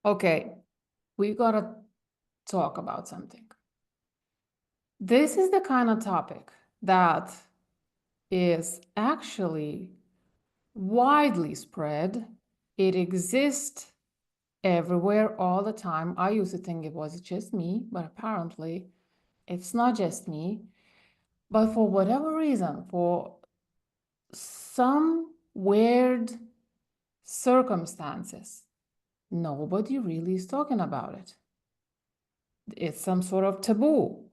Okay, we gotta talk about something. This is the kind of topic that is actually widely spread. It exists everywhere all the time. I used to think it was just me, but apparently it's not just me. But for whatever reason, for some weird circumstances, nobody really is talking about it. It's some sort of taboo.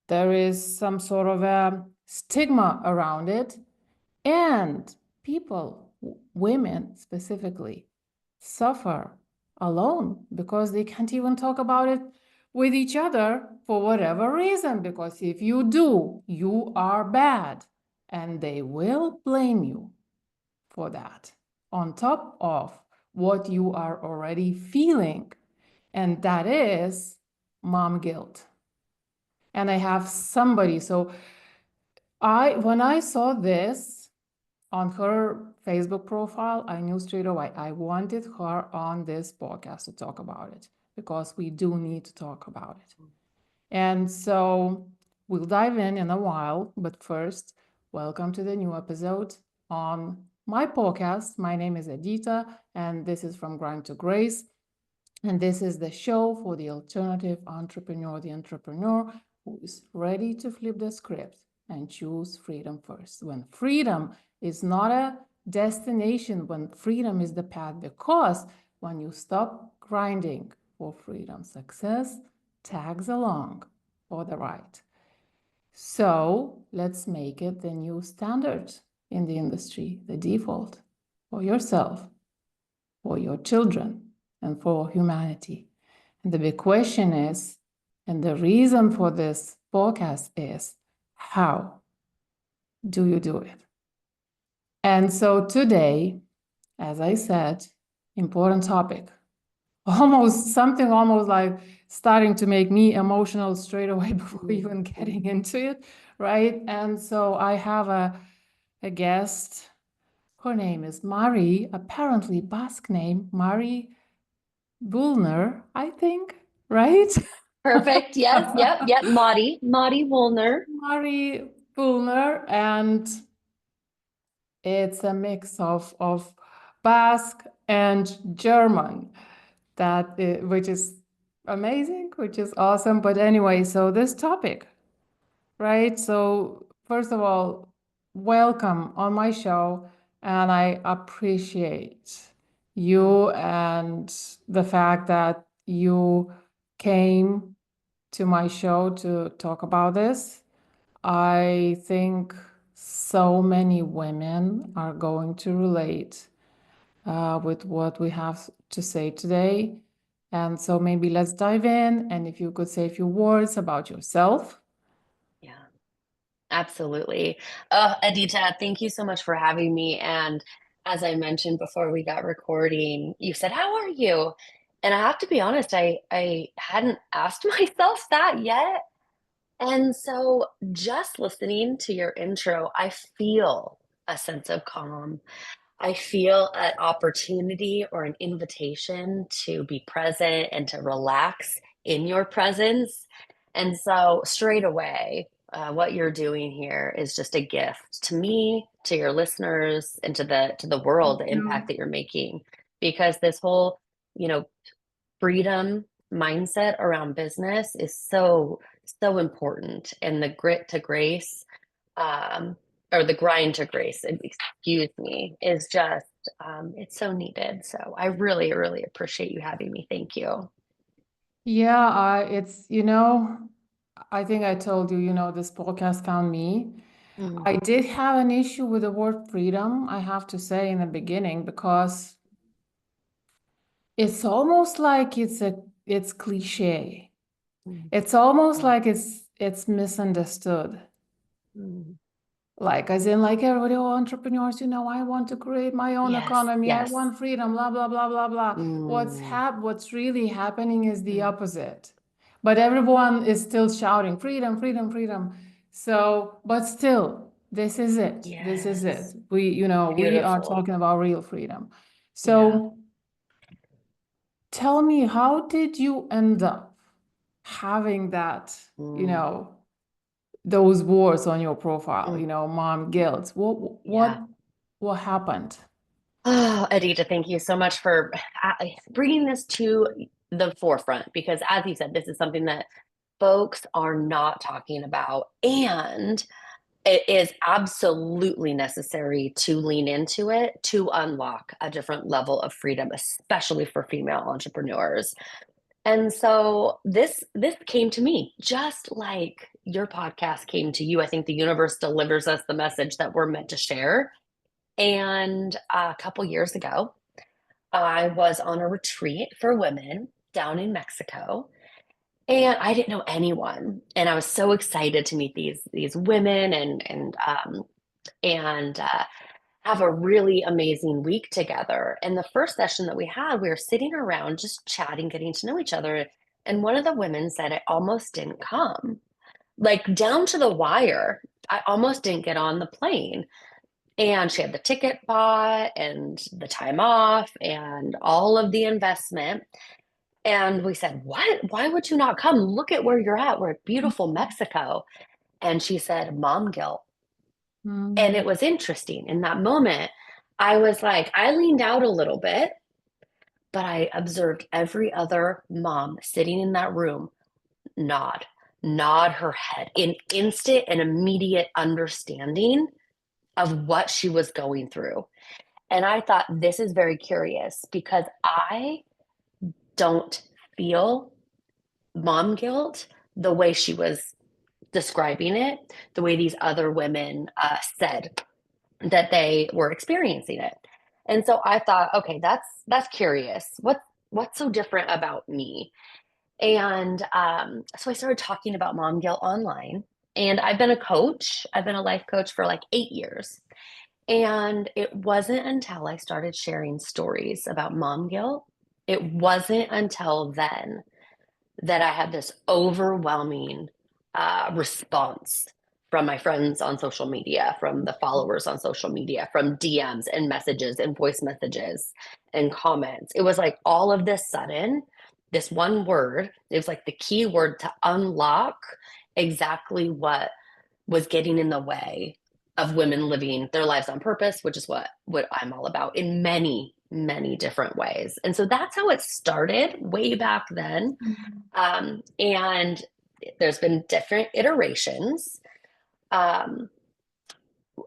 There is some sort of a stigma around it. And people, women specifically, suffer alone because they can't even talk about it with each other for whatever reason. Because if you do, you are bad. And they will blame you for that, on top of what you are already feeling. And that is mom guilt. And I have somebody, so when I saw this on her Facebook profile, I knew straight away I wanted her on this podcast to talk about it because we do need to talk about it. And so we'll dive in a while, but first, welcome to the new episode on my podcast. My name is Edita, and this is From Grind to Grace. And this is the show for the alternative entrepreneur, the entrepreneur who is ready to flip the script and choose freedom first. When freedom is not a destination, when freedom is the path, because when you stop grinding for freedom, success tags along for the ride. So let's make it the new standard in the industry, the default for yourself, for your children, and for humanity. And the big question is, and the reason for this podcast is, how do you do it? And so today, as I said, important topic, almost like starting to make me emotional straight away before even getting into it, right? And so I have a guest. Her name is Mari, apparently Basque name, Mari Wuellner, I think, right? Perfect. Yes. Yep. Mari Wuellner. Mari Wuellner, and it's a mix of Basque and German, which is amazing, which is awesome. But anyway, so this topic, right? So first of all, welcome on my show, and I appreciate you and the fact that you came to my show to talk about this. I think so many women are going to relate with what we have to say today. And so maybe let's dive in. And if you could say a few words about yourself. Yeah, absolutely. Adita, thank you so much for having me. And as I mentioned before we got recording, you said, "How are you?" And I have to be honest, I hadn't asked myself that yet. And so just listening to your intro, I feel a sense of calm. I feel an opportunity or an invitation to be present and to relax in your presence. And so, straight away, what you're doing here is just a gift to me, to your listeners, and to the world, Thank the impact you. that you're making. Because this whole, you know, freedom mindset around business is so important, and the grit to grace um, or the grind to grace, excuse me, is just, it's so needed. So I really, really appreciate you having me. Thank you. Yeah, I think I told you, this podcast found me. Mm. I did have an issue with the word freedom, I have to say in the beginning, because it's almost like it's cliche. Mm. It's almost Mm. like it's misunderstood. Mm. Like, as in, like everybody, oh, entrepreneurs, I want to create my own Yes, economy. I yes. want freedom, blah, blah, blah, blah, blah. Mm. What's really happening is the Mm. opposite. But everyone is still shouting freedom, freedom, freedom. So, but still, this is it. This is it. Yes. We are Beautiful. talking about real freedom. Yeah. So tell me, how did you end up having that, Mm, those words on your profile, mm, mom guilt? yeah. What happened? Oh, Adita, thank you so much for bringing this to the forefront because, as you said, this is something that folks are not talking about. And it is absolutely necessary to lean into it to unlock a different level of freedom, especially for female entrepreneurs. And so this came to me just like your podcast came to you. I think the universe delivers us the message that we're meant to share. And a couple years ago, I was on a retreat for women down in Mexico, and I didn't know anyone. And I was so excited to meet these women and have a really amazing week together. And the first session that we had, we were sitting around just chatting, getting to know each other. And one of the women said, "I almost didn't come, like down to the wire. I almost didn't get on the plane." And she had the ticket bought and the time off and all of the investment. And we said, "What? Why would you not come? Look at where you're at. We're at beautiful Mexico." And she said, "Mom guilt." And Mm, it was interesting. In that moment, I was like, I leaned out a little bit, but I observed every other mom sitting in that room nod, nod her head in instant and immediate understanding of what she was going through. And I thought, this is very curious because I don't feel mom guilt the way she was describing it, the way these other women said that they were experiencing it. And so I thought, okay, that's curious. What's so different about me? And so I started talking about mom guilt online. And I've been a coach. I've been a life coach for like 8 years. And it wasn't until I started sharing stories about mom guilt, it wasn't until then that I had this overwhelming response from my friends on social media, from the followers on social media, from DMs and messages and voice messages and comments. It was like all of this sudden, this one word, it was like the key word to unlock exactly what was getting in the way of women living their lives on purpose, which is what I'm all about in many, many different ways. And so that's how it started way back then. And there's been different iterations. Um,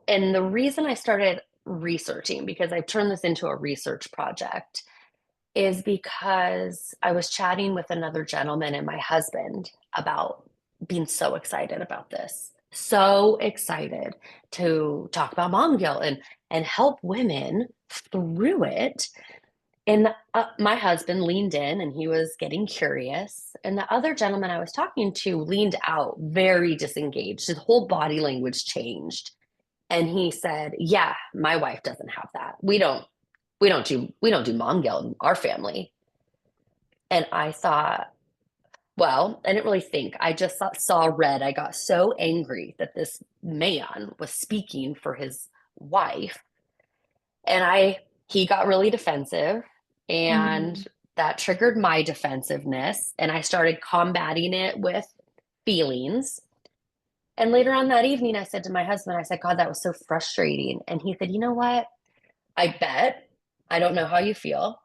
and the reason I started researching, because I've turned this into a research project, is because I was chatting with another gentleman and my husband about being so excited about this. So excited to talk about mom guilt and help women through it. And my husband leaned in and he was getting curious. And the other gentleman I was talking to leaned out, very disengaged. His whole body language changed. And he said, "Yeah, my wife doesn't have that. We don't do mom guilt in our family." And I thought, well, I didn't really think. I just saw red. I got so angry that this man was speaking for his wife. And he got really defensive, and mm, that triggered my defensiveness. And I started combating it with feelings. And later on that evening, I said to my husband, I said, "God, that was so frustrating." And he said, "You know what? I bet. I don't know how you feel.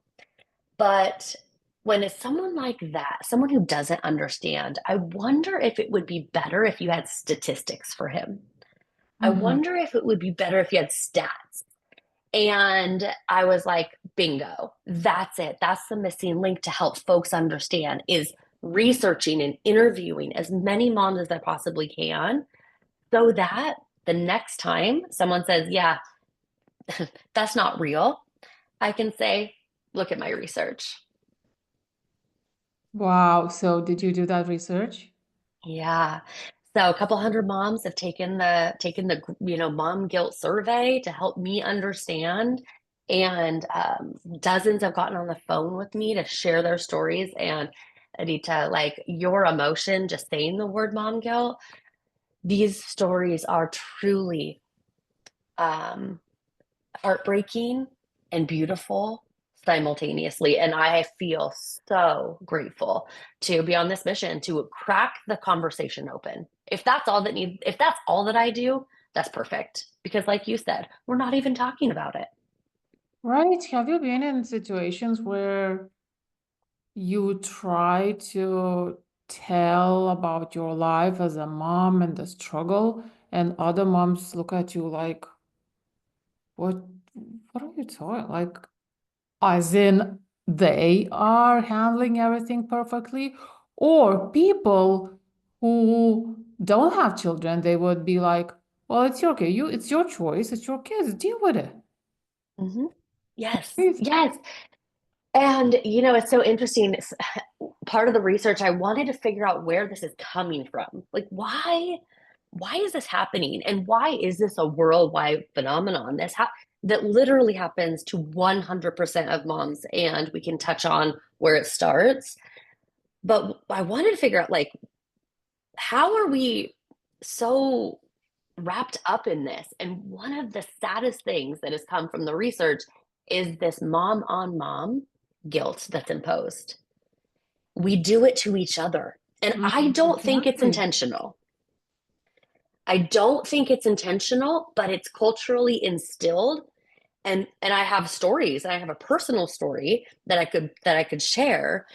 But when it's someone like that, someone who doesn't understand, I wonder if it would be better if you had statistics for him. I mhm. wonder if it would be better if you had stats." And I was like, bingo, that's it. That's the missing link to help folks understand is researching and interviewing as many moms as I possibly can so that the next time someone says, "Yeah, that's not real," I can say, "Look at my research." Wow. So did you do that research? Yeah. So a couple hundred moms have taken the mom guilt survey to help me understand, and dozens have gotten on the phone with me to share their stories. And Anita, like your emotion, just saying the word mom guilt, these stories are truly um, heartbreaking and beautiful simultaneously. And I feel so grateful to be on this mission to crack the conversation open. If that's all that I do, that's perfect. Because like you said, we're not even talking about it. Right? Have you been in situations where you try to tell about your life as a mom and the struggle, and other moms look at you like, what what are you talking? Like, as in they are handling everything perfectly, or people who don't have children, they would be like, well, it's your choice, it's your kids, deal with it. Mhm. Yes, Please. yes. And it's so interesting. Part of the research, I wanted to figure out where this is coming from. Like, why is this happening? And why is this a worldwide phenomenon? That literally happens to 100% of moms, and we can touch on where it starts. But I wanted to figure out, like, how are we so wrapped up in this? And one of the saddest things that has come from the research is this mom on mom guilt that's imposed. We do it to each other. And I don't think it's Exactly. intentional. I don't think it's intentional, but it's culturally instilled. And I have stories. I have a personal story that I could share.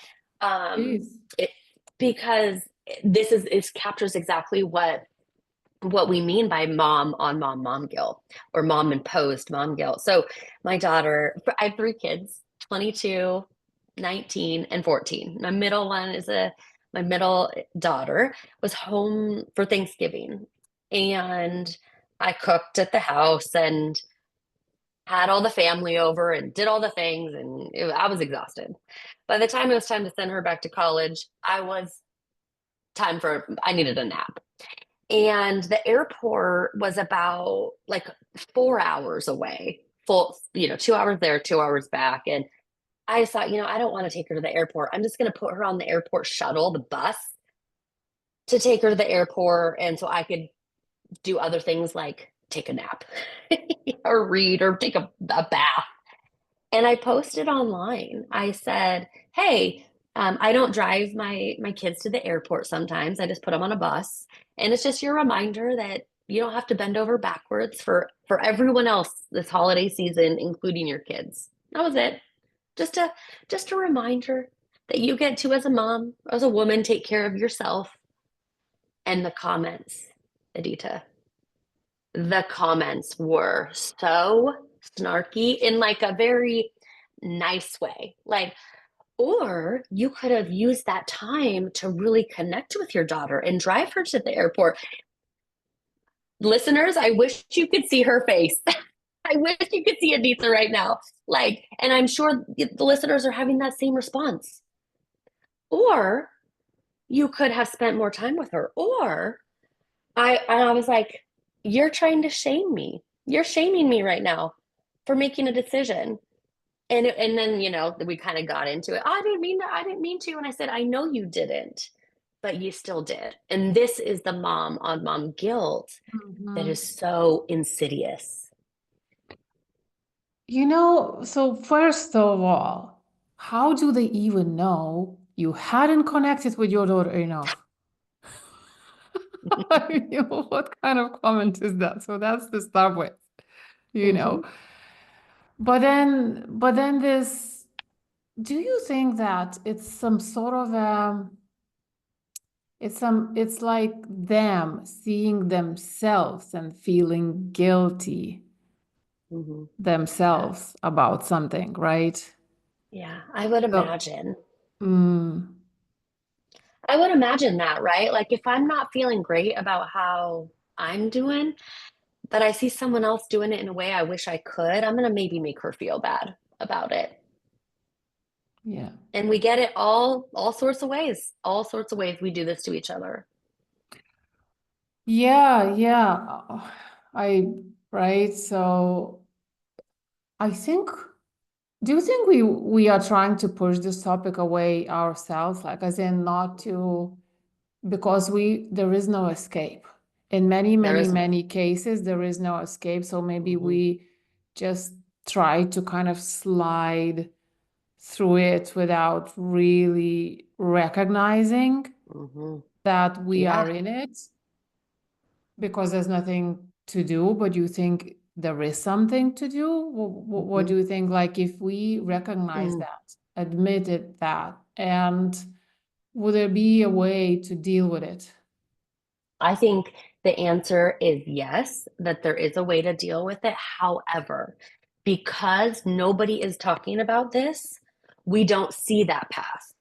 Um, Please. it because this is captures exactly what we mean by mom on mom mom guilt, or mom imposed mom guilt. So my daughter, I have three kids, 22, 19, and 14. My middle daughter was home for Thanksgiving, and I cooked at the house and had all the family over and did all the things, and I was exhausted. By the time it was time to send her back to college, I needed a nap. And the airport was about like 4 hours away, full, 2 hours there, 2 hours back. And I just thought, I don't want to take her to the airport. I'm just going to put her on the airport shuttle, the bus, to take her to the airport. And so I could do other things like take a nap or read or take a bath. And I posted online. I said, "Hey, I don't drive my kids to the airport sometimes. I just put them on a bus, and it's just your reminder that you don't have to bend over backwards for everyone else this holiday season, including your kids." That was it. Just a reminder that you get to, as a mom, as a woman, take care of yourself. And the comments, Adita, the comments were so snarky in like a very nice way. Like, or you could have used that time to really connect with your daughter and drive her to the airport. Listeners, I wish you could see her face. I wish you could see Anita right now. Like, and I'm sure the listeners are having that same response. Or you could have spent more time with her. Or I was like, you're trying to shame me. You're shaming me right now for making a decision. And then, we kind of got into it. I didn't mean to. I didn't mean to. And I said, I know you didn't, but you still did. And this is the mom on mom guilt that Mhm. is so insidious. So first of all, how do they even know you hadn't connected with your daughter enough? What kind of comment is that? So that's the start with, you Hmm. know. But then this, do you think that it's some sort of it's like them seeing themselves and feeling guilty Hmm. Yeah. themselves about something, right? Yeah. I would So, imagine. mm, I would imagine that, right? Like if I'm not feeling great about how I'm doing, but I see someone else doing it in a way I wish I could, I'm gonna maybe make her feel bad about it. yeah. And we get it all sorts of ways. All sorts of ways we do this to each other. Yeah, yeah. I, right. So I think, do you think we are trying to push this topic away ourselves, like as in not to, because there is no escape. In many, There many, isn't. many cases, there is no escape. So maybe Hmm. we just try to kind of slide. through it without really recognizing Hmm. that we are Yeah. in it because there's nothing to do, but you think there is something to do? What Hmm. do you think? Like, if we recognize Mm. that, admitted that, and would there be a way to deal with it? I think the answer is yes, that there is a way to deal with it. However, because nobody is talking about this, we don't see that path.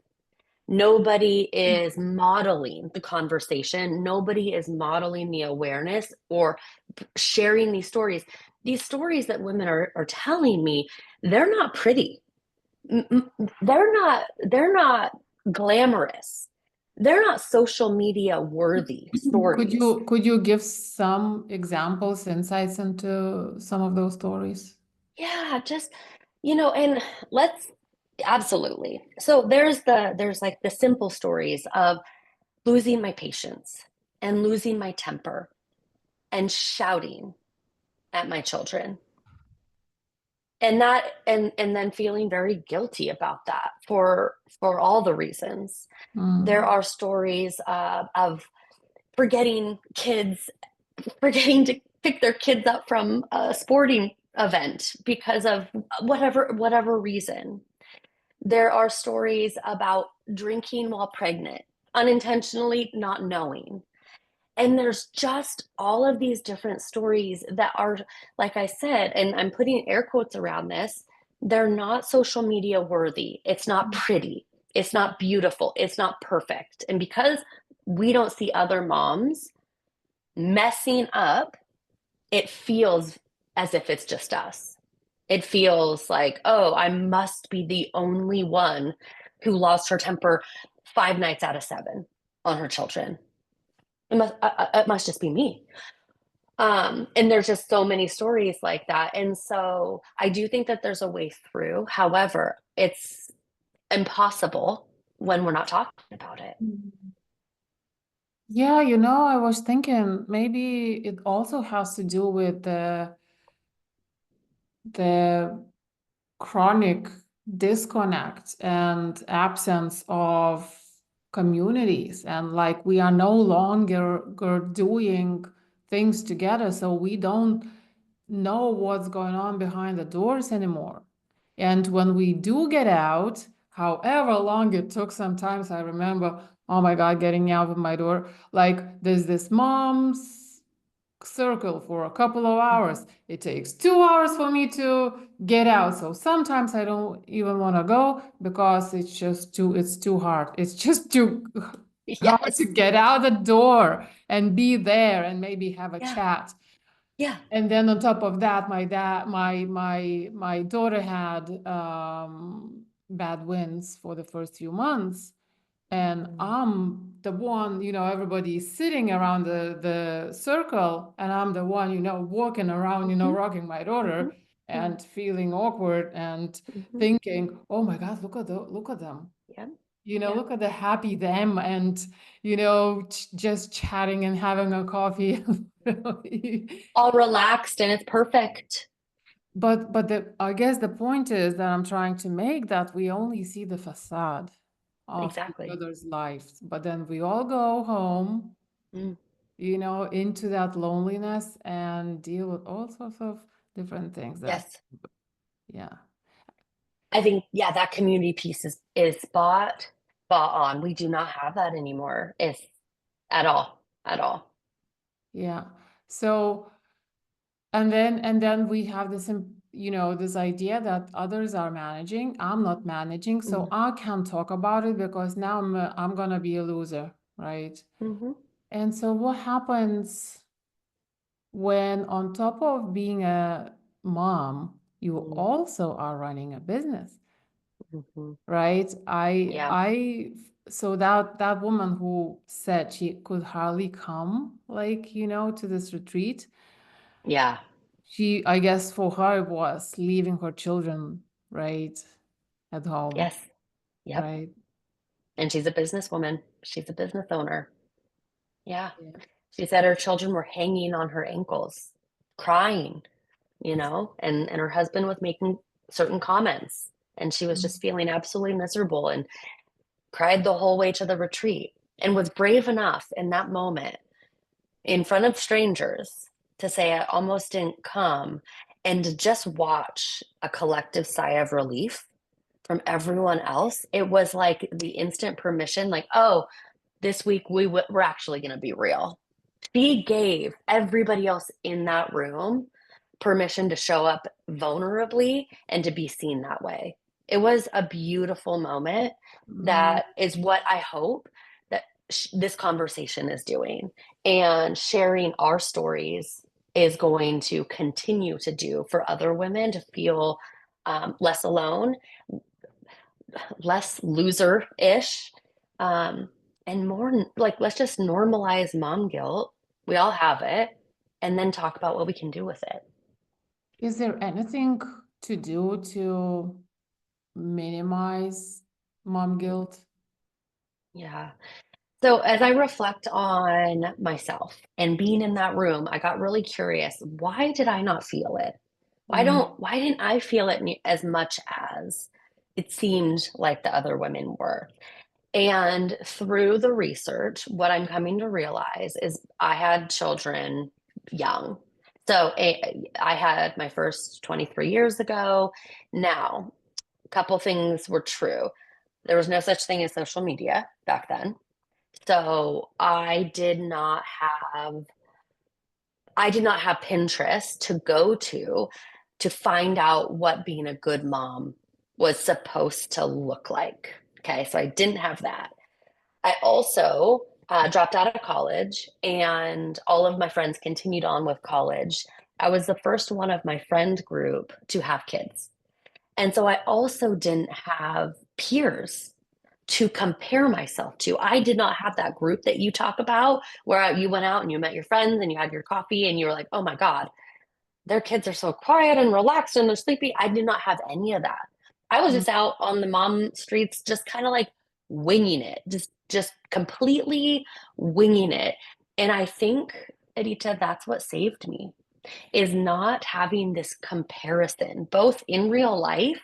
Nobody is modeling the conversation. Nobody is modeling the awareness or sharing these stories. These stories that women are telling me, they're not pretty. They're not glamorous. They're not social media worthy stories. Could you give some examples, insights into some of those stories? Yeah, just and let's absolutely. So there's like the simple stories of losing my patience and losing my temper and shouting at my children. And then feeling very guilty about that for all the reasons. There Mm. are stories of forgetting kids, forgetting to pick their kids up from a sporting event because of whatever reason. There are stories about drinking while pregnant, unintentionally not knowing. And there's just all of these different stories that are, like I said, and I'm putting air quotes around this, they're not social media worthy. It's not pretty. It's not beautiful. It's not perfect. And because we don't see other moms messing up, it feels as if it's just us. It feels like, oh, I must be the only one who lost her temper 5 nights out of 7 on her children. It must just be me. And there's just so many stories like that. And so I do think that there's a way through. However, it's impossible when we're not talking about it. Yeah, I was thinking maybe it also has to do with the chronic disconnect and absence of communities, and like we are no longer doing things together, so we don't know what's going on behind the doors anymore. And when we do get out, however long it took, sometimes I remember, oh my God, getting out of my door, like there's this mom's circle for a couple of Mhm. hours. It takes 2 hours for me to get out. So sometimes I don't even want to go because it's too hard. It's just too hard to Yes. get out the door and be there and maybe have a Yeah. chat. Yeah. And then on top of that, my daughter had bad winds for the first few months. And Mhm. I'm the one, everybody's sitting around the circle, and I'm the one, walking around, Mhm. rocking my daughter Mhm. Mhm. and feeling awkward and Mhm. thinking, oh my God, look at them. Yeah. Yeah. Look at the happy them, and just chatting and having a coffee. All relaxed and it's perfect. But I guess the point is that I'm trying to make, that we only see the facade of each Exactly. other's lives, but then we all go home, Mm. into that loneliness and deal with all sorts of different things that, Yes. yeah, I think, yeah, that community piece is spot on. We do not have that anymore. If at all, at all. yeah. So, and then we have this, this idea that others are managing, I'm not managing, so Mm. I can't talk about it because now I'm gonna be a loser, right? Mhm. And so what happens when on top of being a mom, you Mm. also are running a business, Mhm. right? Yeah. So that woman who said she could hardly come, like, to this retreat, Yeah. I guess for her it was leaving her children, right, at home, Yes. Yep. right? And she's a businesswoman. She's a business owner. Yeah. Yeah. She said her children were hanging on her ankles, crying, and her husband was making certain comments. and she was just Mm. feeling absolutely miserable and cried the whole way to the retreat and was brave enough in that moment in front of strangers to say, I almost didn't come, and to just watch a collective sigh of relief from everyone else. It was like the instant permission, like, oh, this week we're actually going to be real. She gave everybody else in that room permission to show up vulnerably and to be seen that way. It was a beautiful moment Mm. that is what I hope that this conversation is doing, and sharing our stories is going to continue to do for other women to feel less alone, less loser-ish, um, and more like, let's just normalize mom guilt. We all have it, and then talk about what we can do with it. Is there anything to do to minimize mom guilt? Yeah. So as I reflect on myself and being in that room, I got really curious. Why did I not feel it? Mm. Why didn't I feel it as much as it seemed like the other women were? And through the research, what I'm coming to realize is I had children young. So I had my first 23 years ago. Now, a couple things were true. There was no such thing as social media back then. So I did not have Pinterest to go to find out what being a good mom was supposed to look like. Okay, so I didn't have that. I also dropped out of college, and all of my friends continued on with college. I was the first one of my friend group to have kids. And so I also didn't have peers to compare myself to. I did not have that group that you talk about where you went out and you met your friends and you had your coffee and you were like, oh my God, their kids are so quiet and relaxed and they're sleepy. I did not have any of that. I was Mm. just out on the mom streets, just kind of like winging it, just completely winging it. And I think, Edita, that's what saved me, is not having this comparison, both in real life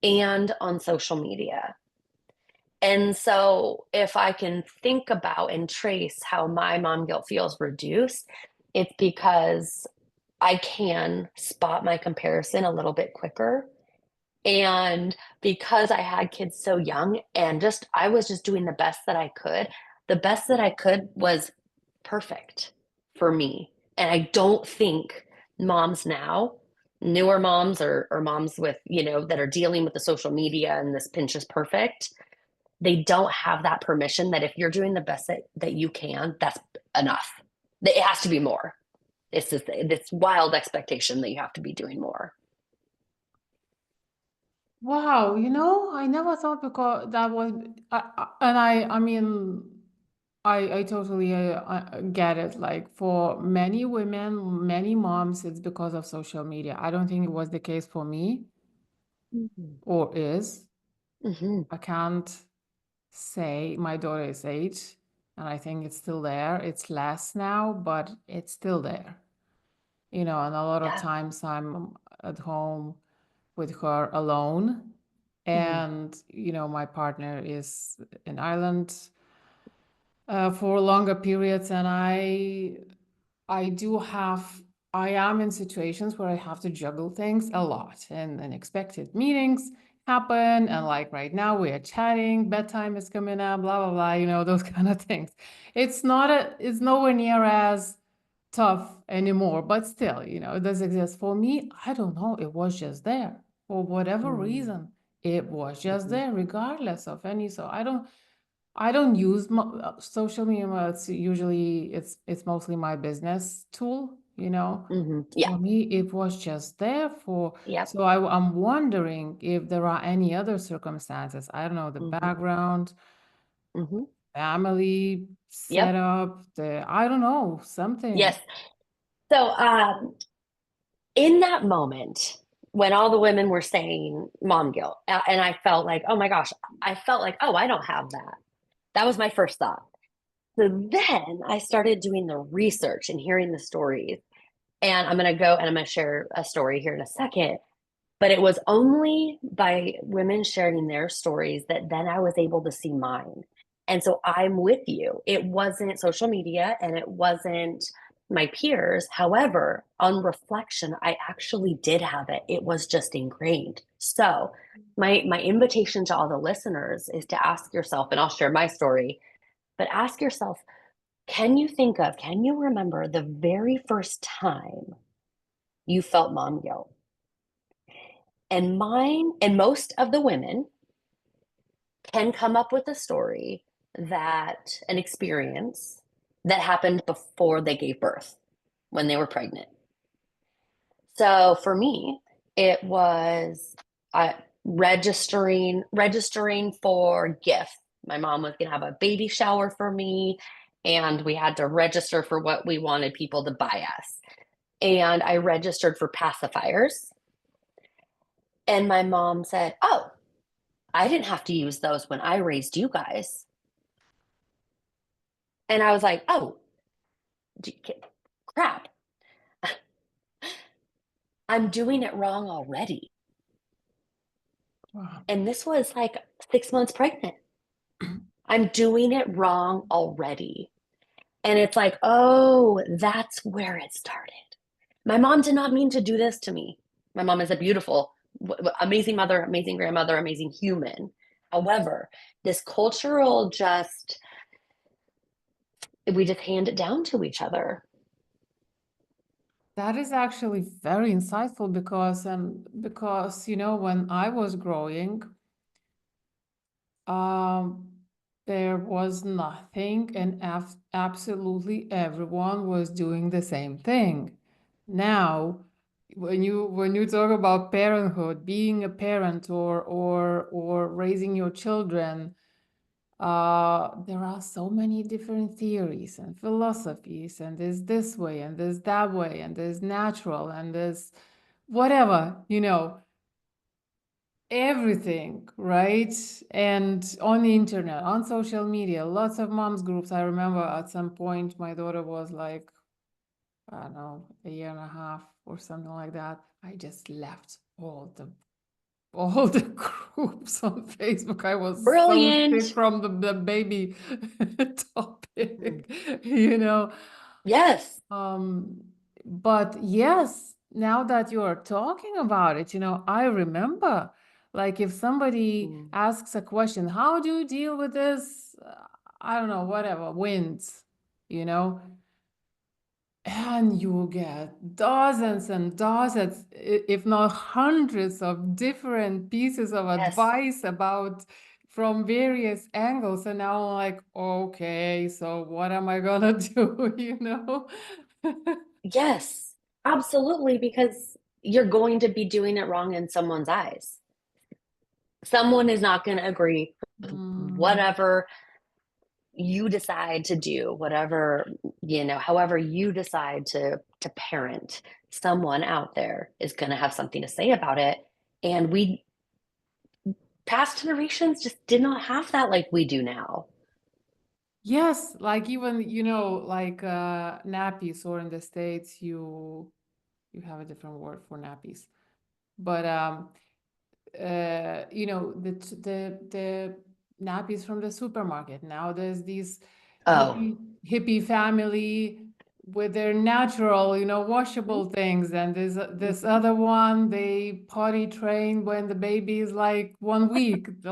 and on social media. And so, if I can think about and trace how my mom guilt feels reduced, it's because I can spot my comparison a little bit quicker. And because I had kids so young and I was just doing the best that I could, the best that I could was perfect for me. And I don't think moms now, newer moms or moms with, that are dealing with the social media and this Pinterest perfect, they don't have that permission that if you're doing the best that you can, that's enough. It has to be more. It's this wild expectation that you have to be doing more. Wow, I never thought because that was, and I mean, I totally get it. Like for many women, many moms, it's because of social media. I don't think it was the case for me Mhm. or is. Hmm. I can't say my daughter is 8, and I think it's still there. It's less now, but it's still there. And a lot of Yeah. times I'm at home with her alone. Hmm. And, my partner is in Ireland for longer periods. And I do have, I am in situations where I have to juggle things a lot, and unexpected meetings happen. And like right now, we are chatting, bedtime is coming up, blah, blah, blah, those kind of things. It's nowhere near as tough anymore, but still, it does exist. For me, I don't know, it was just there for whatever Hmm. reason. It was just Hmm. there, regardless of any. So I don't use social media. It's usually it's mostly my business tool. Hmm. Yeah. For me, it was just there for. Yep. So I'm wondering if there are any other circumstances. I don't know, the Hmm. background, Hmm. family Yep. setup, I don't know, something. Yes. So, in that moment when all the women were saying mom guilt, and I felt like, oh my gosh, I felt like, oh, I don't have that. That was my first thought. So then I started doing the research and hearing the stories. And I'm going to go and I'm going to share a story here in a second. But it was only by women sharing their stories that then I was able to see mine. And so I'm with you. It wasn't social media and it wasn't my peers. However, on reflection, I actually did have it. It was just ingrained. So, my invitation to all the listeners is to ask yourself, and I'll share my story, but ask yourself, can you remember the very first time you felt mom guilt? And mine and most of the women can come up with a story that an experience that happened before they gave birth when they were pregnant. So for me, it was uh, registering for gift. My mom was gonna have a baby shower for me, and we had to register for what we wanted people to buy us. And I registered for pacifiers. And my mom said, "Oh, I didn't have to use those when I raised you guys." And I was like, "Oh, crap. I'm doing it wrong already." Wow. And this was like 6 months pregnant. I'm doing it wrong already. And it's like, oh, that's where it started. My mom did not mean to do this to me. My mom is a beautiful, amazing mother, amazing grandmother, amazing human. However, this cultural just, we just hand it down to each other. That is actually very insightful because when I was growing, um, there was nothing, and absolutely everyone was doing the same thing. Now, when you talk about parenthood, being a parent or raising your children, there are so many different theories and philosophies, and there's this way, and there's that way, and there's natural, and there's whatever, everything, right? And on the internet, on social media, lots of moms groups. I remember at some point my daughter was like, I don't know, a year and a half or something like that. I just left all the groups on Facebook. I was so sick Brilliant. from the baby Mm. topic, you know. Yes. Um, but yes, now that you are talking about it, I remember, like, if somebody Mm. asks a question, how do you deal with this? I don't know, whatever, winds, you know, and you get dozens and dozens, if not hundreds of different pieces of Yes. advice about from various angles. And now I'm like, okay, so what am I gonna do, Yes. Absolutely. Because you're going to be doing it wrong in someone's eyes. Someone is not going to agree with Mm, whatever you decide to do, whatever, however you decide to parent. Someone out there is going to have something to say about it. And we past generations just did not have that like we do now. yes, like even, like nappies, or in the States, you have a different word for nappies. But the nappies from the supermarket. Now there's these Oh, hippie family with their natural, washable things, and there's this mhm. other one, they potty train when the baby is like 1 week, like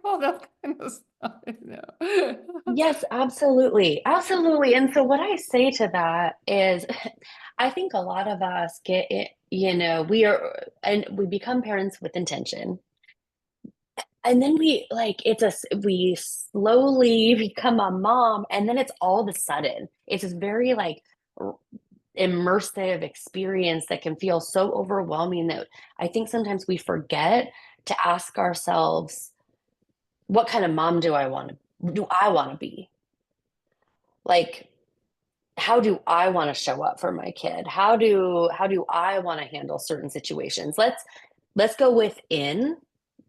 all that kind of stuff. Yes, absolutely. Absolutely. And so what I say to that is I think a lot of us get it, and we become parents with intention. And then we slowly become a mom, and then it's all of a sudden. It's this very like immersive experience that can feel so overwhelming that I think sometimes we forget to ask ourselves, what kind of mom do I want to be? Like, how do I want to show up for my kid? How do I want to handle certain situations? Let's go within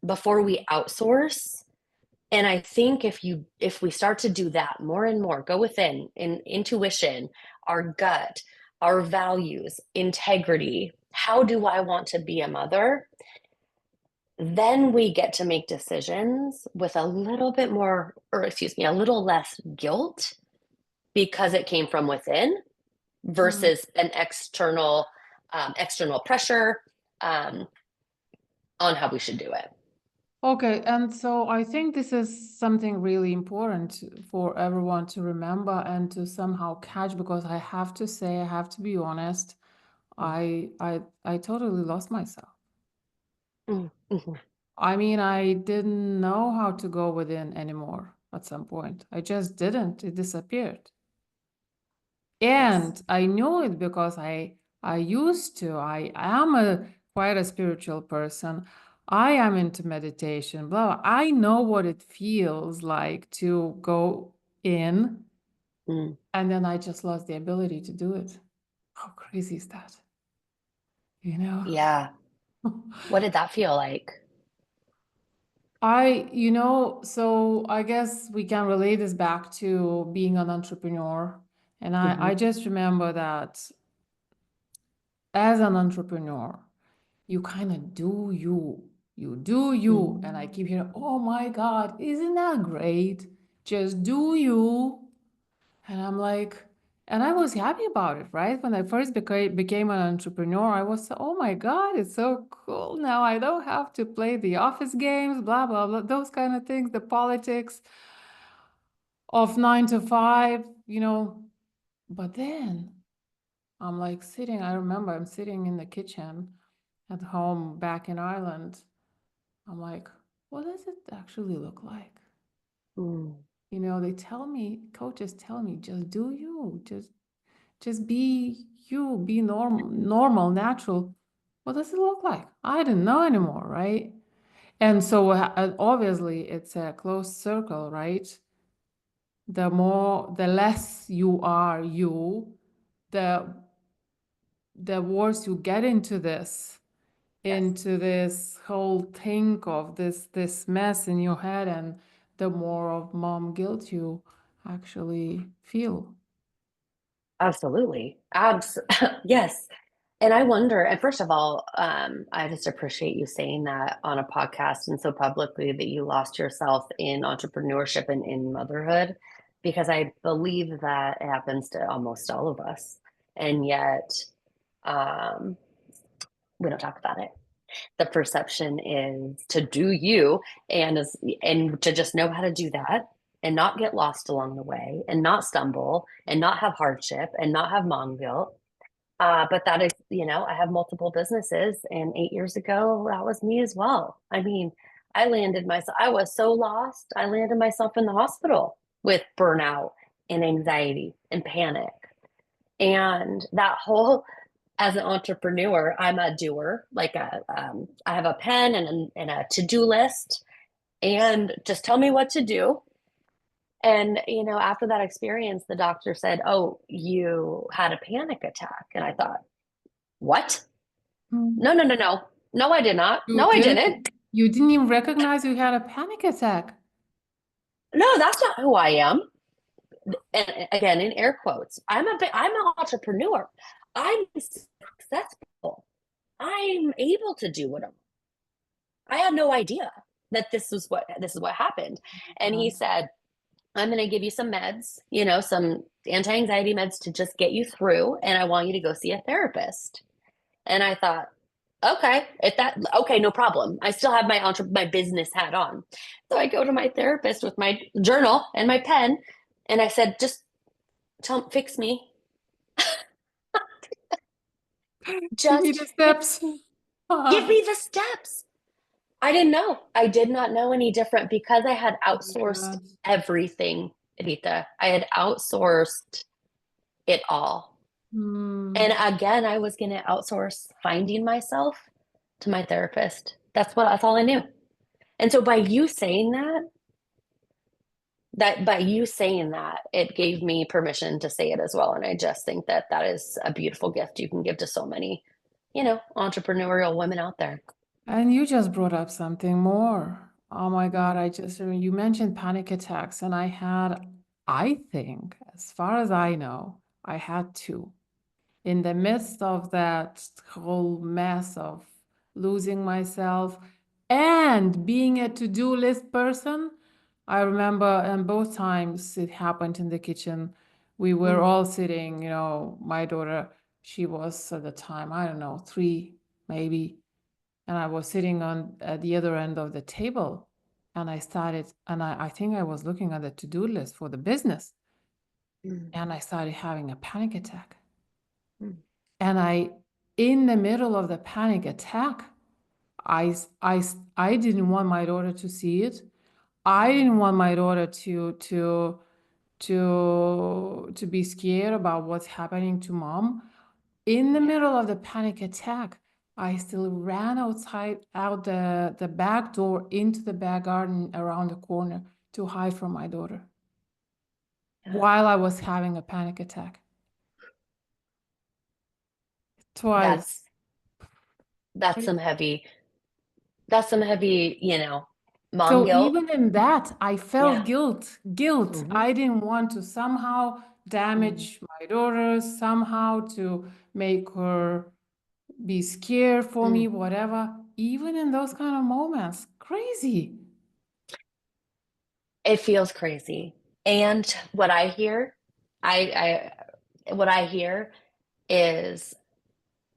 before we outsource. And I think if we start to do that more and more, go within in intuition, our gut, our values, integrity. how do I want to be a mother? Then we get to make decisions with a little bit more, or excuse me, a little less guilt because it came from within Mm. versus an external pressure um, on how we should do it. Okay, and so I think this is something really important for everyone to remember and to somehow catch, because I have to say, I have to be honest, I totally lost myself. Mm-hmm. I mean, I didn't know how to go within anymore at some point. I just didn't. It disappeared. Yes. And I knew it because I used to. I am a quite a spiritual person. I am into meditation, blah. I know what it feels like to go in, Mm. and then I just lost the ability to do it. How crazy is that? You know? Yeah. What did that feel like? So I guess we can relate this back to being an entrepreneur. And Hmm. I just remember that as an entrepreneur, you kind of do you. You do you. And I keep hearing, oh my God, isn't that great? Just do you. And I'm like, and I was happy about it, right? When I first became an entrepreneur, I was, oh my God, it's so cool. Now I don't have to play the office games, blah, blah, blah, those kind of things, the politics of 9 to 5, you know. But then I'm like sitting, I remember I'm sitting in the kitchen at home back in Ireland. I'm like, what does it actually look like? Mm. You know, they tell me, coaches tell me, just do you, just be you, be normal, natural. What does it look like? I didn't know anymore, right? And so obviously it's a closed circle, right? The less you are you, the the worse you get Yes. into this whole thing of this mess in your head, and the more of mom guilt you actually feel. Absolutely. Yes. And I wonder, and first of all, I just appreciate you saying that on a podcast and so publicly that you lost yourself in entrepreneurship and in motherhood, because I believe that it happens to almost all of us. And yet, um, we don't talk about it. The perception is to do you and to just know how to do that and not get lost along the way and not stumble and not have hardship and not have mom guilt. But that is, I have multiple businesses, and 8 years ago, that was me as well. I mean, I was so lost. I landed myself in the hospital with burnout and anxiety and panic. And that whole, as an entrepreneur, I'm a doer. I have a pen and a to-do list, and just tell me what to do. And, after that experience, the doctor said, "Oh, you had a panic attack." And I thought, what? Mm. No, no, no, no. No, I did not. You No, I didn't didn't. you didn't even recognize you had a panic attack. No, that's not who I am. And again, in air quotes, I'm an entrepreneur. I'm successful. I'm able to do what I had no idea that this is what happened. And he God. said, I'm going to give you some meds, some anti-anxiety meds to just get you through, and I want you to go see a therapist. And I thought, okay, okay, no problem. I still have my business hat on. So I go to my therapist with my journal and my pen, and I said, just fix me. Give me Just the fix steps. me. Give Oh me the steps. I didn't know. I did not know any different because I had my outsourced God. everything, Rita. I had outsourced it all. And Hmm. again, I was going to outsource finding myself to my therapist. That's all I knew. And so by you saying that, it gave me permission to say it as well. And I just think that that is a beautiful gift you can give to so many, entrepreneurial women out there. And you just brought up something more. Oh my God, you mentioned panic attacks, and I think, as far as I know, I had two. in the midst of that whole mess of losing myself and being a to-do list person, I remember, and both times it happened in the kitchen. We were Mm, all sitting, my daughter, she was at the time, I don't know, 3 maybe, and I was sitting on at the other end of the table, and I think I was looking at the to-do list for the business, mm, and I started having a panic attack. mm. And in the middle of the panic attack, I didn't want my daughter to see it. I didn't want my daughter to be scared about what's happening to mom. In the Yeah, middle of the panic attack, I still ran out the back door into the back garden around the corner to hide from my daughter yeah. while I was having a panic attack twice. That's that's some heavy, that's some heavy, mom So guilt. even in that, I felt Yeah. guilt. Guilt. Hmm. I didn't want to somehow Mm, damage my daughter, somehow to make her be scared for me, mm. whatever. Even in those kind of moments, crazy. It feels crazy. And what I hear, what I hear is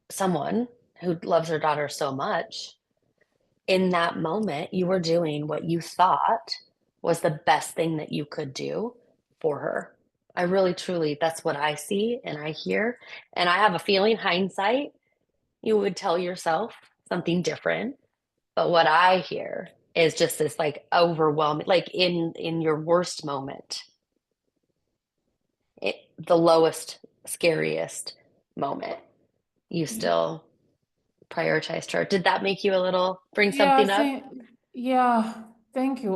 someone who loves their daughter so much. In that moment, you were doing what you thought was the best thing that you could do for her. I really, truly, that's what I see and I hear. And I have a feeling, hindsight, you would tell yourself something different. But what I hear is just this like overwhelming, like in your worst moment, the lowest, scariest moment, you still prioritized her. Did that make you a little bring Yeah, something up? see, yeah, thank you.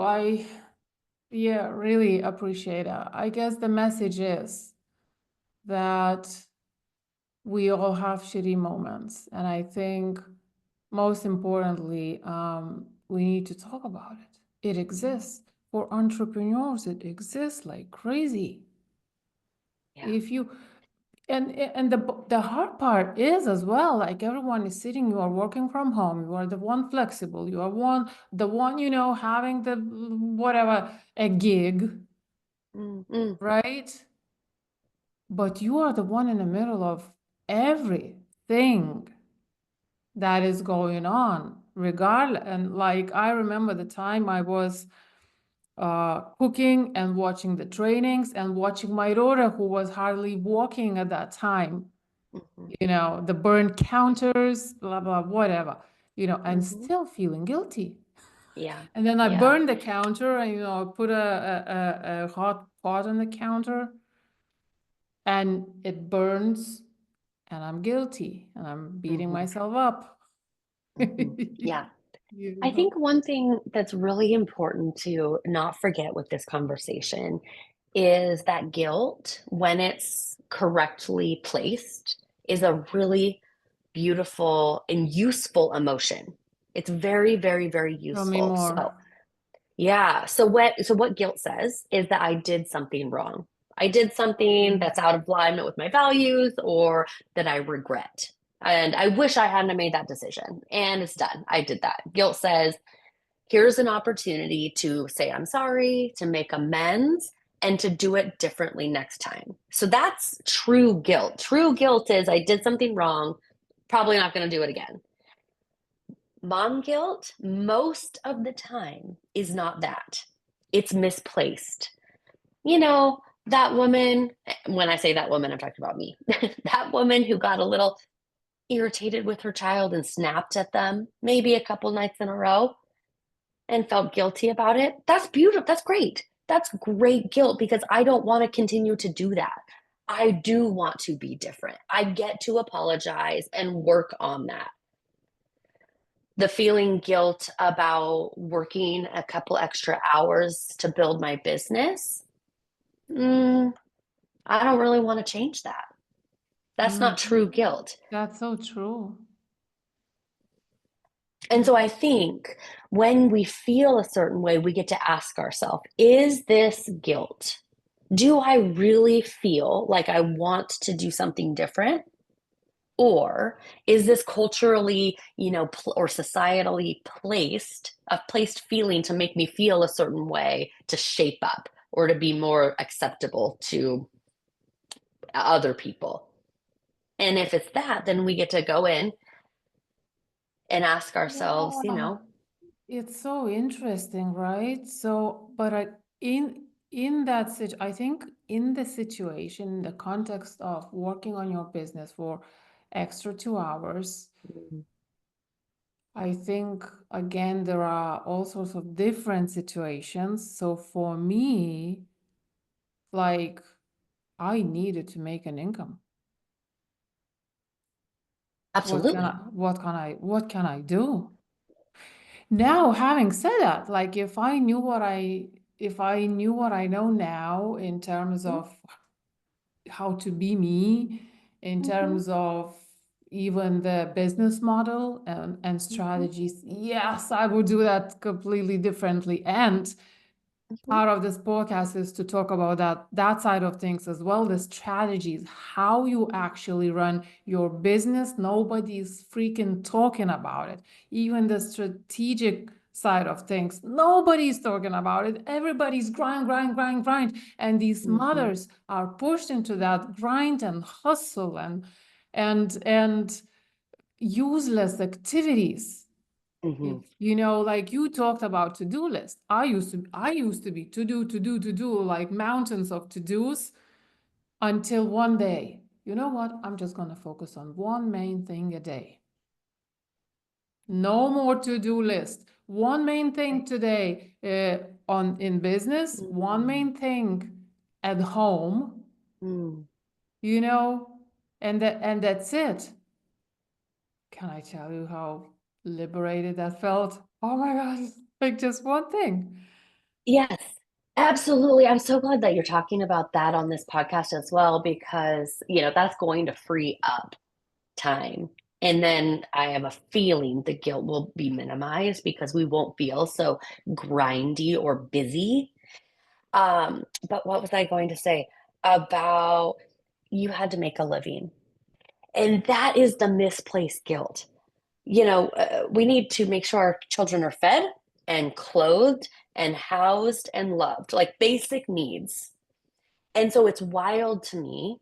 Yeah, really appreciate it. I guess the message is that we all have shitty moments. And I think most importantly, we need to talk about it. It exists. For entrepreneurs, it exists like crazy. Yeah. If you and the hard part is as well, like everyone is sitting, you are working from home, you are the one flexible, you are the one, having the whatever, a gig, Mm, mm, right? But you are the one in the middle of everything that is going on, regardless. And like I remember the time I was cooking and watching the trainings and watching my daughter, who was hardly walking at that time, mhm, the burn counters, blah, blah, whatever, and mhm. still feeling guilty. Yeah. And then I Yeah. burned the counter and, I put a hot pot on the counter and it burns and I'm guilty and I'm beating Mhm, myself up. mhm. Yeah. You I know? think one thing that's really important to not forget with this conversation is that guilt, when it's correctly placed, is a really beautiful and useful emotion. It's very, very, very Tell me useful. more. So, yeah. So what guilt says is that I did something wrong. I did something Mm, that's out of alignment with my values or that I regret. And I wish I hadn't made that decision. And it's done. I did that. Guilt says, here's an opportunity to say I'm sorry, to make amends, and to do it differently next time. So that's true guilt. True guilt is I did something wrong, probably not going to do it again. Mom guilt, most of the time, is not that. It's misplaced. That woman, when I say that woman, I'm talking about me. That woman who got a little irritated with her child and snapped at them maybe a couple nights in a row and felt guilty about it. That's beautiful. That's great. That's great guilt because I don't want to continue to do that. I do want to be different. I get to apologize and work on that. The feeling guilt about working a couple extra hours to build my business, mm, I don't really want to change that. That's not mhm. true guilt. That's so true. And so I think when we feel a certain way, we get to ask ourselves, is this guilt? Do I really feel like I want to do something different? Or is this culturally, or societally placed feeling to make me feel a certain way to shape up or to be more acceptable to other people? And if it's that, then we get to go in and ask ourselves, Yeah. It's so interesting, right? So, but in that I think in the situation, in the context of working on your business for extra 2 hours, mm, I think again there are all sorts of different situations. So for me, like I needed to make an income. absolutely. What can I do? Now, having said that, like if I knew what I know now in terms Mhm, of how to be me, in mhm, terms of even the business model and mhm, strategies, yes, I would do that completely differently. And mhm, part of this podcast is to talk about that side of things as well, the strategies, how you actually run your business. Nobody's freaking talking about it. Even the strategic side of things, nobody's talking about it. Everybody's grind, grind, grind, grind. And these mhm, mothers are pushed into that grind and hustle and useless activities. If mhm. like you talked about to-do list. I used to be to do, like mountains of to-dos until one day. You know what? I'm just gonna focus on one main thing a day. No more to-do list. One main thing today on in business, one Mm, main thing at home, mm. you know, and that's it. Can I tell you how liberated that felt? Oh my God, like just one thing. Yes, absolutely. I'm so glad that you're talking about that on this podcast as well, because, that's going to free up time. And then I have a feeling the guilt will be minimized because we won't feel so grindy or busy. But what was I going to say about you had to make a living? And that is the misplaced guilt. We need to make sure our children are fed and clothed and housed and loved, like basic needs. And so it's wild to me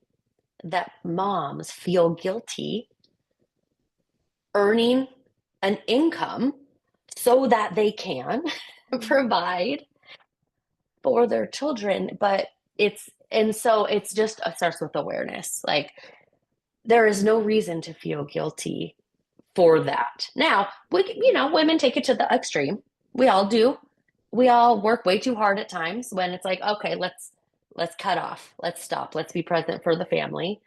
that moms feel guilty earning an income so that they can provide for their children. But it's just it starts with awareness. Like there is no reason to feel guilty for that. Now, women take it to the extreme. We all do. We all work way too hard at times when it's like, okay, let's cut off, let's stop, let's be present for the family.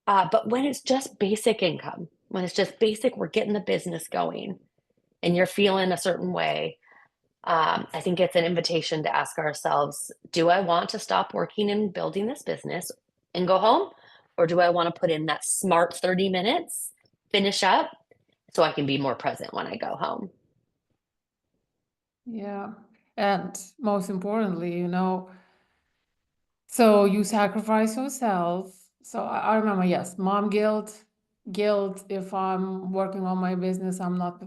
But when it's just basic income, when it's just basic, we're getting the business going, and you're feeling a certain way. I think it's an invitation to ask ourselves, do I want to stop working and building this business and go home? Or do I want to put in that smart 30 minutes, finish up, so I can be more present when I go home? Yeah. And most importantly, so you sacrifice yourself. So I remember, yes, mom guilt if I'm working on my business, I'm not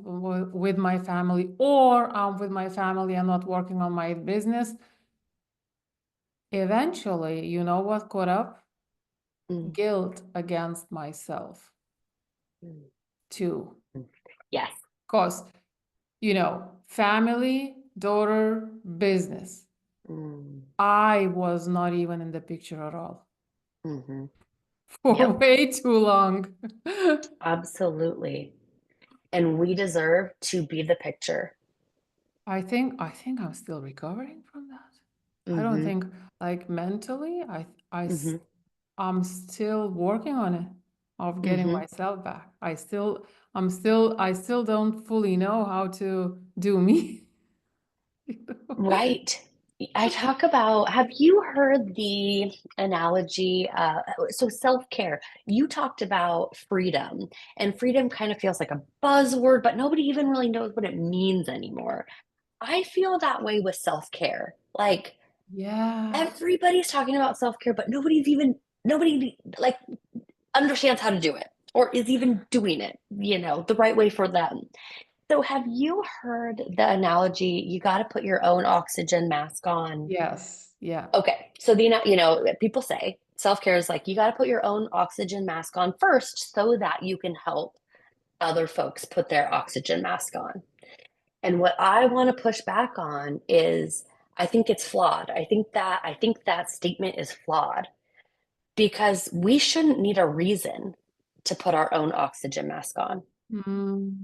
with my family, or I'm with my family and not working on my business. Eventually, you know what caught up? Mm, Guilt against myself mm, too. mm. Yes. Because, family, daughter, business. Mm, I was not even in the picture at all hmm. for Yep, way too long. absolutely. And we deserve to be the picture. I think I'm still recovering from that. I don't Hmm. think like mentally, I Hmm. I'm still working on it of getting Hmm. myself back. I still don't fully know how to do me. you know? Right. I talk about, have you heard the analogy? So self care, you talked about freedom, and freedom kind of feels like a buzzword, but nobody even really knows what it means anymore. I feel that way with self care. Like Yeah. everybody's talking about self care, but nobody like understands how to do it. or is even doing it, the right way for them. So have you heard the analogy, you got to put your own oxygen mask on? Yes. Yeah. Okay. So people say self-care is like you got to put your own oxygen mask on first so that you can help other folks put their oxygen mask on. And what I want to push back on is I think it's flawed. I think that statement is flawed because we shouldn't need a reason to put our own oxygen mask on. Mm,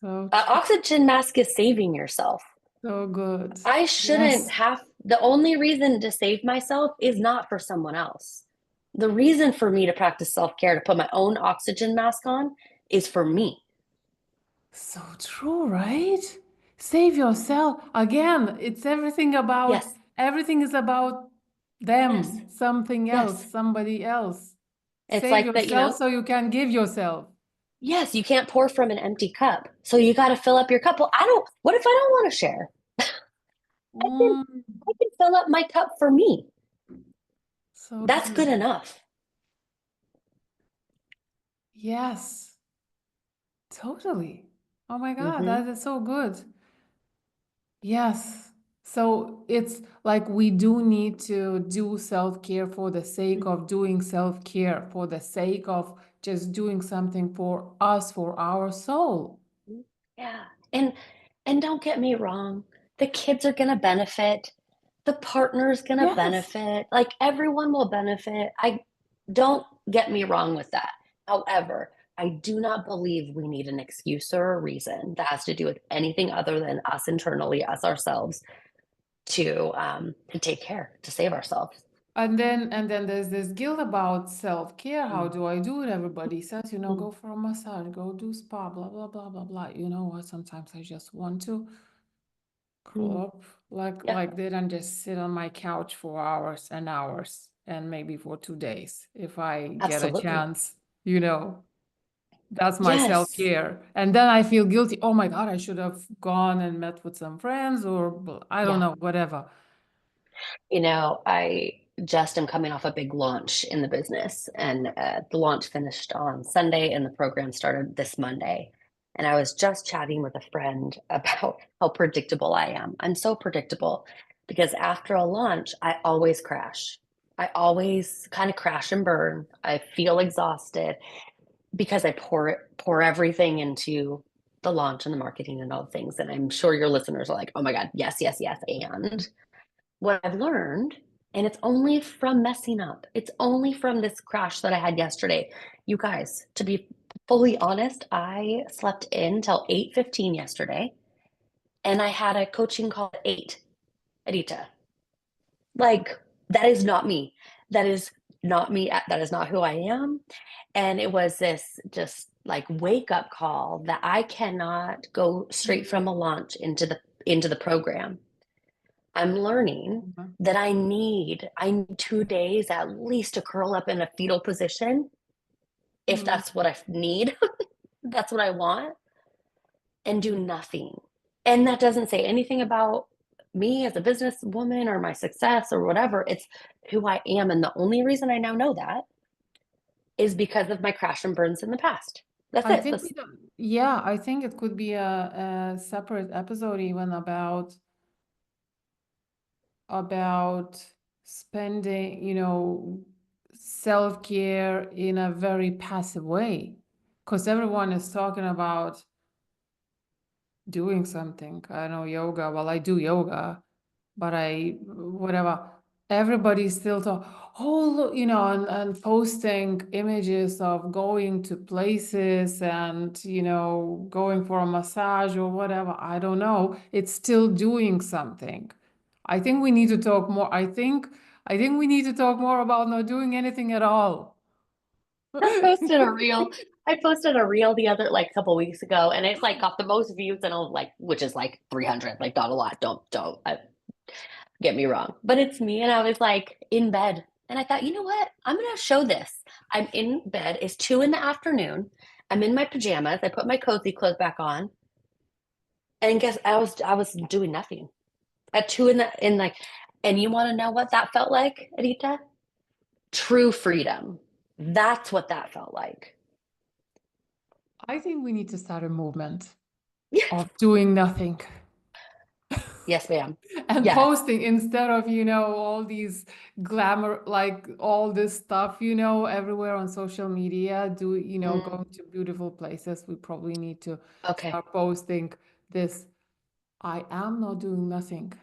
so An true. oxygen mask is saving yourself. So good. I shouldn't Yes. have, the only reason to save myself is not for someone else. The reason for me to practice self care, to put my own oxygen mask on, is for me. So true, right? Save yourself. Again, it's Yes, everything is about yes, them, something else, yes. somebody else. It's Save like that, yourself so you can give yourself. yes, you can't pour from an empty cup. So you got to fill up your cup. Well, what if I don't want to share? I can, Mm, I can fill up my cup for me. so That's good good. enough. Yes, totally. Oh my God, Hmm. that is so good. Yes. So it's like we do need to do self-care for the sake of doing self-care, for the sake of just doing something for us, for our soul. Yeah. And don't get me wrong, the kids are going to benefit. The partner's going to Yes. benefit. Like everyone will benefit. I don't get me wrong with that. However, I do not believe we need an excuse or a reason that has to do with anything other than us internally, us ourselves, to take care, to save ourselves. And then there's this guilt about self-care. How Mm, do I do it? Everybody says, mm, go for a massage, go do spa, blah, blah, blah, blah, blah. You know what? Sometimes I just want to curl mm. up like Yeah, like that and just sit on my couch for hours and hours and maybe for 2 days if I get a absolutely. chance, you know. That's my Yes. self-care. And then I feel guilty. Oh my God, I should have gone and met with some friends or I don't Yeah. know, whatever. I just am coming off a big launch in the business, and the launch finished on Sunday, and the program started this Monday. And I was just chatting with a friend about how predictable I am. I'm so predictable because after a launch, I always crash. I always kind of crash and burn. I feel exhausted because I pour everything into the launch and the marketing and all the things. And I'm sure your listeners are like, "Oh my God, yes, yes, yes." And what I've learned, and it's only from messing up, it's only from this crash that I had yesterday. You guys, to be fully honest, I slept in till 8:15 yesterday, and I had a coaching call at 8, Adita. Like, that is not me. That is not me. That is not who I am. And it was this just like wake up call that I cannot go straight from a launch into the program. I'm learning Mhm. that I need 2 days at least to curl up in a fetal position if Mm. that's what I need, that's what I want, and do nothing. And that doesn't say anything about me as a businesswoman or my success or whatever. It's who I am. And the only reason I now know that is because of my crash and burns in the past. That's I it. think we don't, yeah, I think it could be a separate episode even about spending, self-care in a very passive way. Because everyone is talking about doing something. I know yoga. Well, I do yoga, but whatever. Everybody's still talking, oh, look, and posting images of going to places and, going for a massage or whatever. I don't know. It's still doing something. I think we need to talk more. I think we need to talk more about not doing anything at all. I posted a reel. I posted a reel the other like a couple weeks ago, and it's like got the most views, and I'm like, which is like 300, like not a lot. Don't get me wrong, but it's me, and I was like in bed, and I thought, you know what? I'm gonna show this. I'm in bed. It's 2 in the afternoon. I'm in my pajamas. I put my cozy clothes back on, and guess I was doing nothing at two in like, and you want to know what that felt like, Anita? True freedom. That's what that felt like. I think we need to start a movement Yeah. of doing nothing Yes, ma'am. and Yes. posting instead of, all these glamour, like all this stuff, everywhere on social media, Mm, going to beautiful places. We probably need to okay. start posting this. I am not doing nothing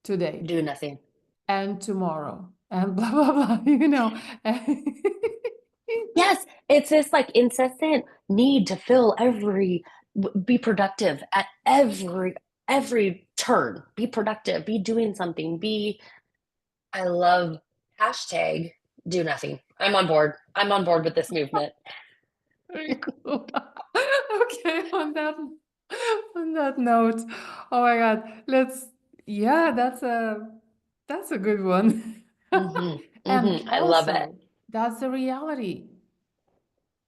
today Do nothing. and tomorrow and blah, blah, blah, you know. Yes, it's this like incessant need to fill be productive at every turn. Be productive, be doing something, I love hashtag do nothing. I'm on board. I'm on board with this movement. Very cool. Okay, on that note, oh my God, yeah, that's a good one. And I love it. also, that's the reality.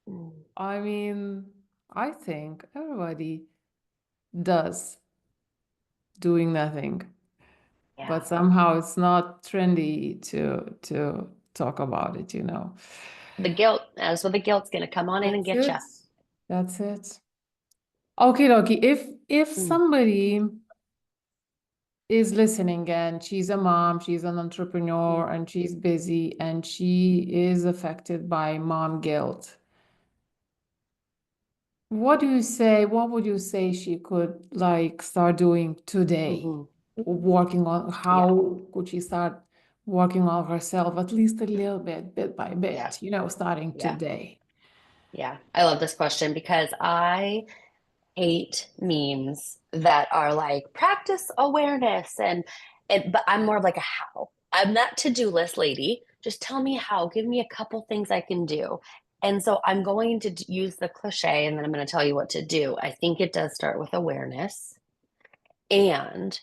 Mm, I mean, I think everybody does doing nothing, yeah. but somehow it's not trendy to talk about it. The guilt, that's what the guilt's gonna come on in and That's get you. it. That's it. Okay, dokie. If Mm, somebody is listening and she's a mom, she's an entrepreneur, mm, and she's busy and she is affected by mom guilt, what would you say she could like start doing today? mhm. Working on Yeah, how could she start working on herself at least a little bit by yeah, bit, starting yeah, today? yeah. I love this question because I hate memes that are like practice awareness but I'm more of like a how. I'm that to-do list lady. Just tell me how. Give me a couple things I can do. And so I'm going to use the cliche and then I'm going to tell you what to do. I think it does start with awareness. And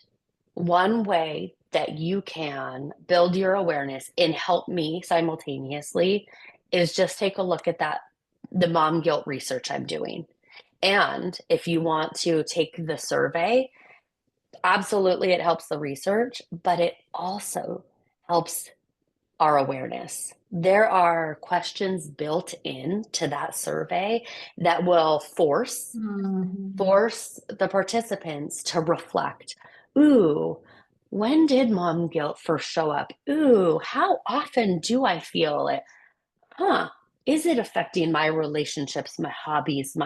one way that you can build your awareness and help me simultaneously is just take a look at the mom guilt research I'm doing. And if you want to take the survey, absolutely it helps the research, but it also helps our awareness. There are questions built into that survey that will Mhm. force the participants to reflect. Ooh, when did mom guilt first show up? Ooh, how often do I feel it? Huh, is it affecting my relationships, my hobbies,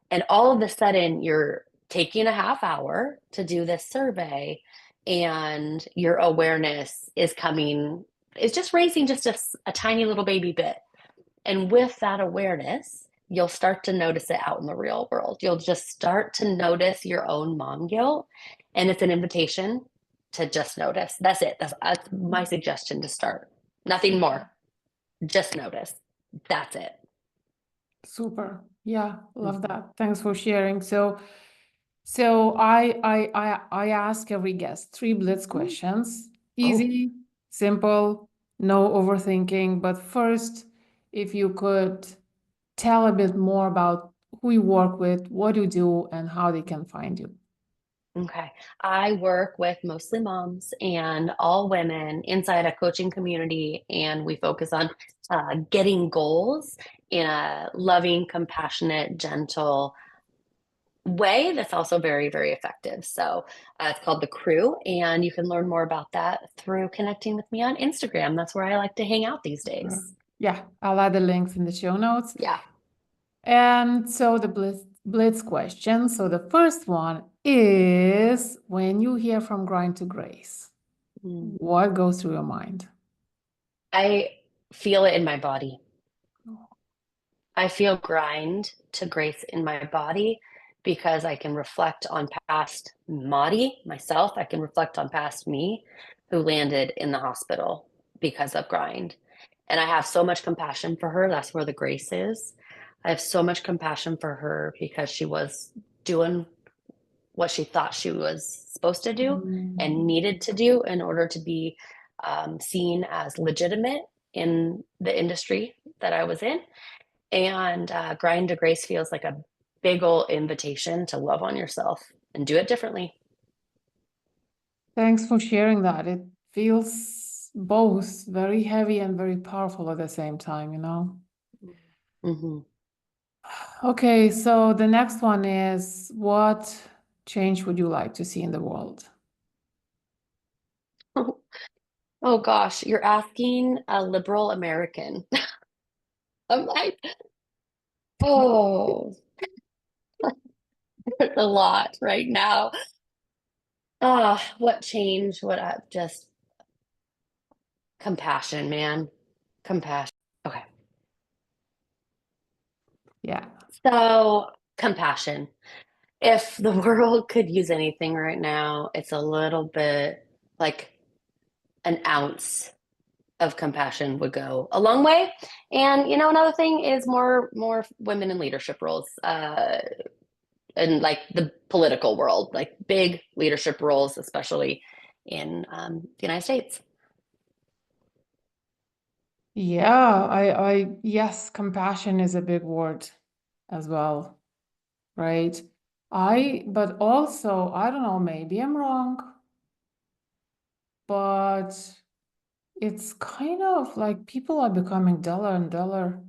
and all of a sudden you're taking a half hour to do this survey and your awareness is just raising just a tiny little baby bit. And with that awareness, you'll start to notice it out in the real world. You'll just start to notice your own mom guilt. And it's an invitation to just notice. That's it. That's my suggestion to start. Nothing more. Just notice. That's it. Super. Yeah, love Mhm. that. Thanks for sharing. So I ask every guest three blitz Mm. questions. Oh, Easy, simple, no overthinking. But first, if you could tell a bit more about who you work with, what you do, and how they can find you. okay. I work with mostly moms and all women inside a coaching community, and we focus on getting goals in a loving, compassionate, gentle way that's also very, very effective. So it's called The Crew, and you can learn more about that through connecting with me on Instagram. That's where I like to hang out these days. Yeah, I'll add the links in the show notes. Yeah. And so the blitz question. So the first one is when you hear from grind to grace, Mm. what goes through your mind? I feel it in my body. I feel grind to grace in my body because I can reflect on past Mari, myself. I can reflect on past me who landed in the hospital because of grind. And I have so much compassion for her. That's where the grace is. I have so much compassion for her because she was doing what she thought she was supposed to do and Mm. needed to do in order to be seen as legitimate in the industry that I was in. And Grind to Grace feels like a big old invitation to love on yourself and do it differently. Thanks for sharing that. It feels both very heavy and very powerful at the same time. Mm-hmm. Okay, so the next one is, what change would you like to see in the world? Oh gosh, you're asking a liberal American. I'm like, oh, there's a lot right now. Ah, what change? What just compassion, man. Compassion. Okay. Yeah. So, compassion. If the world could use anything right now, it's a little bit like an ounce of compassion would go a long way. And another thing is more women in leadership roles, in like the political world, like big leadership roles, especially in the United States. Yeah, yes, compassion is a big word as well, right? But also, I don't know, maybe I'm wrong, but it's kind of like people are becoming duller and duller.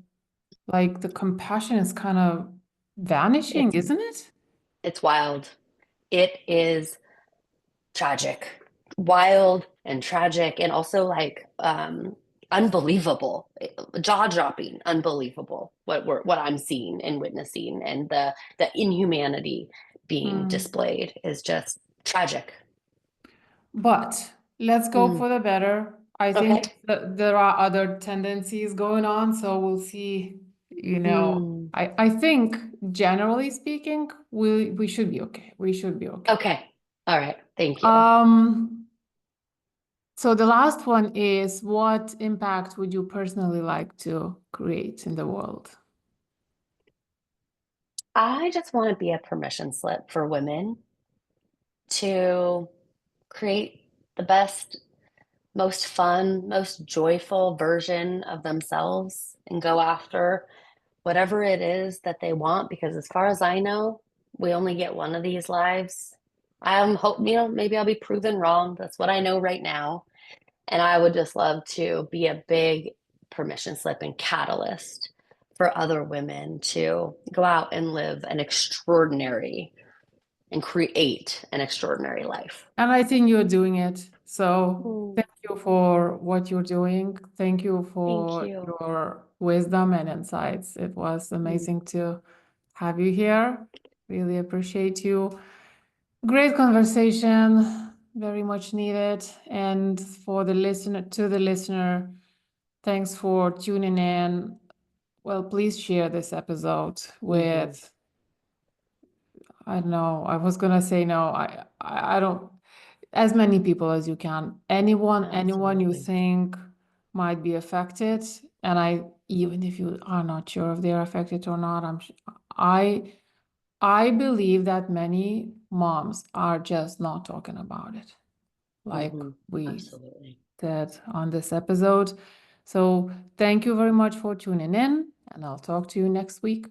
Like the compassion is kind of vanishing, It's isn't it? it's wild. It is tragic, wild and tragic, and also like unbelievable, jaw-dropping, unbelievable what I'm seeing and witnessing, and the inhumanity being Mm. displayed is just tragic. But let's go Mm. for the better. I Okay. think that there are other tendencies going on, so we'll see, you know. Mm. I think generally speaking, we should be okay. We should be okay. Okay. All right. Thank you. Um, so the last one is, what impact would you personally like to create in the world? I just want to be a permission slip for women to create the best, most fun, most joyful version of themselves and go after whatever it is that they want. Because as far as I know, we only get one of these lives. I'm hope, maybe I'll be proven wrong. That's what I know right now. And I would just love to be a big permission slip and catalyst for other women to go out and live an extraordinary and create an extraordinary life. And I think you're doing it. So Mm, thank you for what you're doing. Thank you thank for you. your wisdom and insights. It was Mm, amazing to have you here. Really appreciate you. Great conversation, very much needed. And for the listener, thanks for tuning in. Well, please share this episode mhm. with, I don't know, I was gonna say no, I don't, as many people as you can. Anyone you Absolutely. think might be affected. And even if you are not sure if they're affected or not, I, I believe that many moms are just not talking about it, like Hmm. we Absolutely. did on this episode. So thank you very much for tuning in, and I'll talk to you next week.